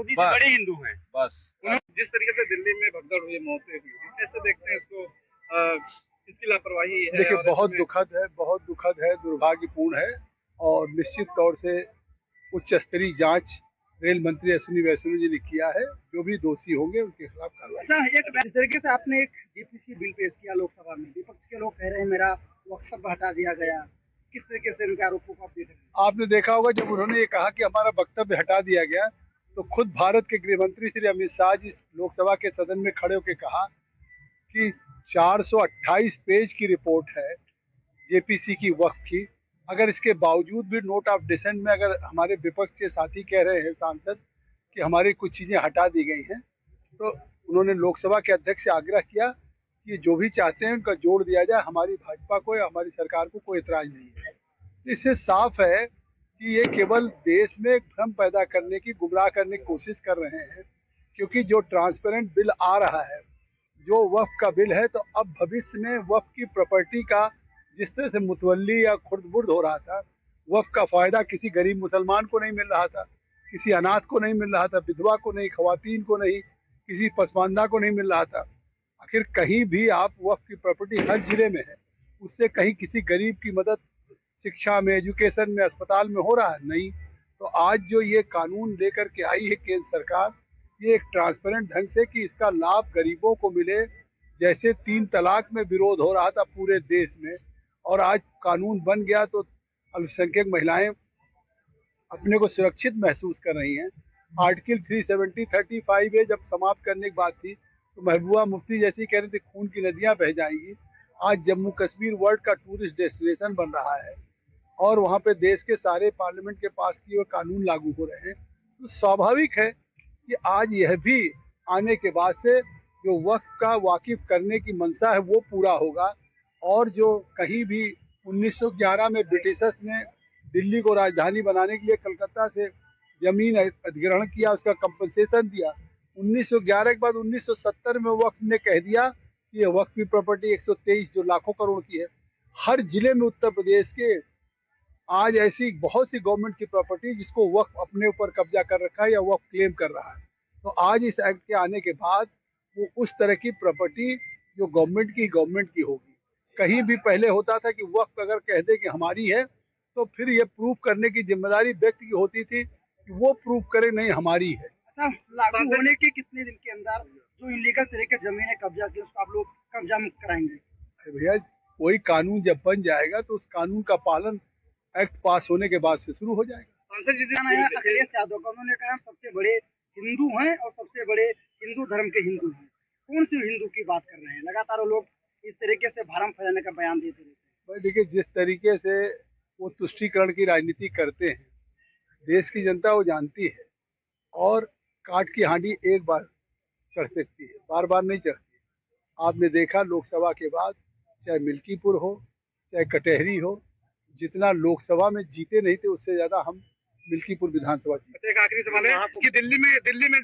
मोदी जी बड़े हिंदू हैं। बस जिस तरीके से दिल्ली में भगदड़ हुई, मौतें हुई, कैसे देखते हैं इसको? इसकी लापरवाही है। देखिए, बहुत दुखद है, दुर्भाग्यपूर्ण है। और निश्चित तौर से उच्च स्तरीय जांच रेल मंत्री अश्विनी वैष्णव जी ने किया है। जो भी दोषी होंगे उनके खिलाफ कार्रवाई। अच्छा, इस तरीके से आपने एक जेपीसी बिल पेश किया लोकसभा में, विपक्ष के लोग कह रहे हैं मेरा वक्तव्य हटा दिया गया। किस तरीके से इनके आरोपों को आप देख रहे हैं? आपने देखा होगा, जब उन्होंने ये कहा कि हमारा वक्तव्य हटा दिया गया, तो खुद भारत के गृह मंत्री श्री अमित शाह जी लोकसभा के सदन में खड़े होकर कहा कि 428 पेज की रिपोर्ट है जेपीसी की वक्फ की। अगर इसके बावजूद भी नोट ऑफ डिसेंट में अगर हमारे विपक्ष के साथी कह रहे हैं सांसद कि हमारी कुछ चीजें हटा दी गई हैं, तो उन्होंने लोकसभा के अध्यक्ष से आग्रह किया कि जो भी चाहते हैं उनका जोड़ दिया जाए। हमारी भाजपा को या हमारी सरकार को कोई एतराज नहीं है। इससे साफ है कि ये केवल देश में भ्रम पैदा करने की, गुमराह करने की कोशिश कर रहे हैं। क्योंकि जो ट्रांसपेरेंट बिल आ रहा है, जो वक्फ का बिल है, तो अब भविष्य में वक्फ की प्रॉपर्टी का जिस तरह से मुतवल्ली या खुर्द-बुर्द हो रहा था, वक्फ का फायदा किसी गरीब मुसलमान को नहीं मिल रहा था, किसी अनाथ को नहीं मिल रहा था, विधवा को नहीं, खवातीन को नहीं, किसी पसमानदा को नहीं मिल रहा था। आखिर कहीं भी आप वक्फ की प्रॉपर्टी हर जिले में है, उससे कहीं किसी गरीब की मदद शिक्षा में, एजुकेशन में, अस्पताल में हो रहा है? नहीं। तो आज जो ये कानून लेकर के आई है केंद्र सरकार, ये एक ट्रांसपेरेंट ढंग से कि इसका लाभ गरीबों को मिले। जैसे 3 तलाक में विरोध हो रहा था पूरे देश में, और आज कानून बन गया तो अल्पसंख्यक महिलाएं अपने को सुरक्षित महसूस कर रही हैं। आर्टिकल 370-35A जब समाप्त करने की बात थी, तो महबूबा मुफ्ती जैसी कह रही थी खून की नदियां बह जाएंगी। आज जम्मू कश्मीर वर्ल्ड का टूरिस्ट डेस्टिनेशन बन रहा है और वहाँ पे देश के सारे पार्लियामेंट के पास किए हुए कानून लागू हो रहे हैं। तो स्वाभाविक है कि आज यह भी आने के बाद से जो वक्त का वाकिफ करने की मंशा है वो पूरा होगा। और जो कहीं भी 1911 में ब्रिटिशर्स ने दिल्ली को राजधानी बनाने के लिए कलकत्ता से जमीन अधिग्रहण किया, उसका कंपनसेशन दिया। 1911 के बाद 1970 में वक्फ ने कह दिया कि ये वक्फ की प्रॉपर्टी 123 जो लाखों करोड़ की है। हर जिले में उत्तर प्रदेश के आज ऐसी बहुत सी गवर्नमेंट की प्रॉपर्टी जिसको वक्फ अपने ऊपर कब्जा कर रखा है या वक्फ क्लेम कर रहा है। तो आज इस एक्ट के आने के बाद वो उस तरह की प्रॉपर्टी जो गवर्नमेंट की होगी। कहीं भी पहले होता था कि वक्फ अगर कह दे कि हमारी है, तो फिर ये प्रूव करने की जिम्मेदारी व्यक्ति की होती थी कि वो प्रूव करे नहीं हमारी है। अच्छा, लागू होने के कितने दिन के अंदर जो इलीगल तरीके से जमीन कब्जा की उसको आप लोग कब्जा मुक्त कराएंगे? भैया, कोई कानून जब बन जाएगा तो उस कानून का पालन एक्ट पास होने के बाद से शुरू हो जाएगा। सांसद जी ने अखिलेश यादव का, उन्होंने कहा हम सबसे बड़े हिंदू हैं और सबसे बड़े हिंदू धर्म के हिंदू हैं। कौन से हिंदू की बात कर रहे हैं? लगातार वो लोग इस तरीके से भरम फैलाने का बयान देते रहते हैं। देखिए, जिस तरीके से वो तुष्टीकरण की राजनीति करते हैं, देश की जनता वो जानती है। और काट की हांडी एक बार चढ़ सकती है, बार बार नहीं चढ़ती। आपने देखा लोकसभा के बाद, चाहे मिल्कीपुर हो चाहे कटहरी हो, जितना लोकसभा में जीते नहीं थे उससे ज्यादा हम मिल्कीपुर विधानसभा जीते। एक आखिरी सवाल है कि दिल्ली में